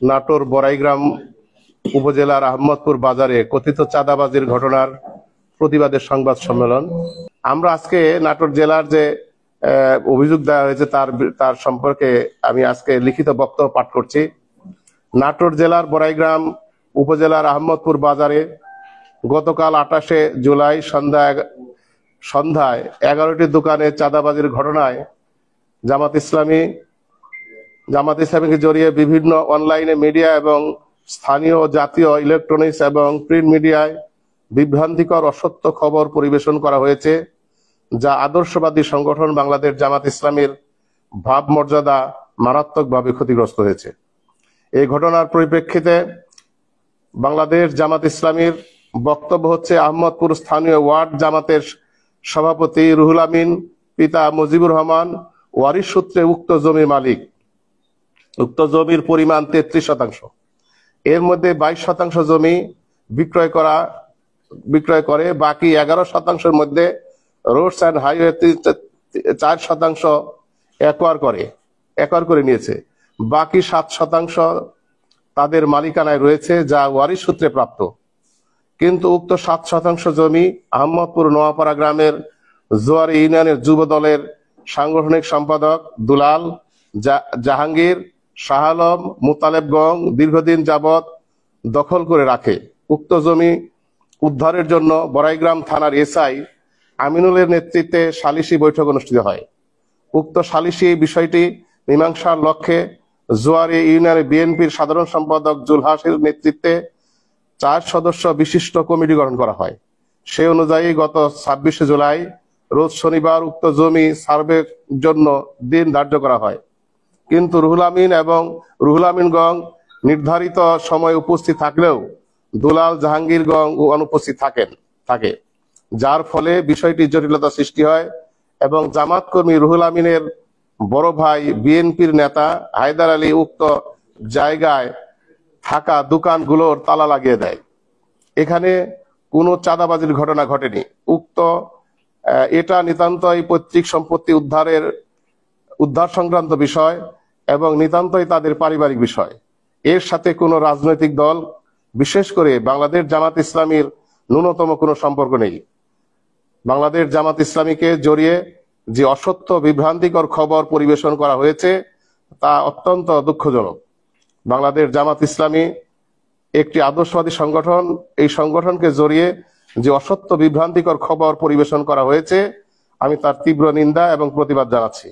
নাটোর বড়াইগ্রাম উপজেলার আহমদপুর বাজারে কথিত চাঁদাবাজির ঘটনার প্রতিবাদে সংবাদ সম্মেলন। আমরা আজকে নাটোর জেলার যে অভিযোগ দেওয়া হয়েছে তার সম্পর্কে আমি আজকে লিখিত বক্তব্য পাঠ করছি। নাটোর জেলার বড়াইগ্রাম উপজেলার আহমদপুর বাজারে গতকাল 28 জুলাই সন্ধ্যায় 11টি দোকানে চাঁদাবাজির ঘটনায় জামাত ইসলামীকে জড়িয়ে বিভিন্ন অনলাইনে মিডিয়া এবং স্থানীয় জাতীয় ইলেকট্রনিক্স এবং প্রিন্ট মিডিয়ায় বিভ্রান্তিকর অসত্য খবর পরিবেশন করা হয়েছে, যা আদর্শবাদী সংগঠন বাংলাদেশ জামাত ইসলামীর ভাবমর্যাদা মারাত্মকভাবে ক্ষতিগ্রস্ত হয়েছে। এই ঘটনার পরিপ্রেক্ষিতে বাংলাদেশ জামাত ইসলামীর বক্তব্য হচ্ছে, আহমদপুর স্থানীয় ওয়ার্ড জামাতের সভাপতি রুহুল আমিন পিতা মুজিবুর রহমান ওয়ারিশ সূত্রে উক্ত জমির মালিক। উক্ত জমির পরিমাণ 33%। এর মধ্যে 22% জমি বিক্রয় করে, বাকি 11%-এর মধ্যে রোডস অ্যান্ড হাইওয়ে 4% একোয়ার করে নিয়েছে। বাকি 7% তাদের মালিকানায় রয়েছে, যা ওয়ারিশ সূত্রে প্রাপ্ত। কিন্তু উক্ত 7% জমি আহমদপুর নোয়াপাড়া গ্রামের জোয়ারি ইউনিয়নের যুব দলের সাংগঠনিক সম্পাদক দুলাল, জাহাঙ্গীর, শাহ আলম, মোতালেবগঞ্জ দীর্ঘদিন যাবৎ দখল করে রাখে। উক্ত জমি উদ্ধারের জন্য বড়াইগ্রাম থানার এসআই আমিনুলের নেতৃত্বে সালিশি বৈঠক অনুষ্ঠিত হয়। উক্ত সালিশি বিষয়টি মীমাংসার লক্ষ্যে জোয়ারি ইউনিয়নের বিএনপির সাধারণ সম্পাদক জুলহাসের নেতৃত্বে 4 সদস্য বিশিষ্ট কমিটি গঠন করা হয়। সে অনুযায়ী গত 26 জুলাই রোজ শনিবার উক্ত জমি সার্ভের জন্য দিন ধার্য করা হয়, কিন্তু রুহুল আমিনগঞ্জ নির্ধারিত সময় উপস্থিত থাকলেও দুলাল, জাহাঙ্গীরগঞ্জ অনুপস্থিত থাকে, যার ফলে বিষয়টি জটিলতা সৃষ্টি হয় এবং জামাত কর্মী রুহুল আমিনের বড় ভাই বিএনপির নেতা হায়দার আলী উক্ত জায়গায় থাকা দোকানগুলোর তালা লাগিয়ে দেয়। এখানে কোনো চাঁদাবাজির ঘটনা ঘটেনি। এটা নিতান্তই পৈতৃক সম্পত্তি উদ্ধার সংক্রান্ত বিষয় এবং নিতান্তই তাদের পারিবারিক বিষয়। এর সাথে কোনো রাজনৈতিক দল, বিশেষ করে বাংলাদেশ জামাত ইসলামীর ন্যূনতম কোনো সম্পর্ক নেই। বাংলাদেশ জামাত ইসলামীকে জড়িয়ে যে অসত্য বিভ্রান্তিকর খবর পরিবেশন করা হয়েছে তা অত্যন্ত দুঃখজনক। বাংলাদেশ জামাত ইসলামী একটি আদর্শবাদী সংগঠন। এই সংগঠনকে জড়িয়ে যে অসত্য বিভ্রান্তিকর খবর পরিবেশন করা হয়েছে, আমি তার তীব্র নিন্দা এবং প্রতিবাদ জানাচ্ছি।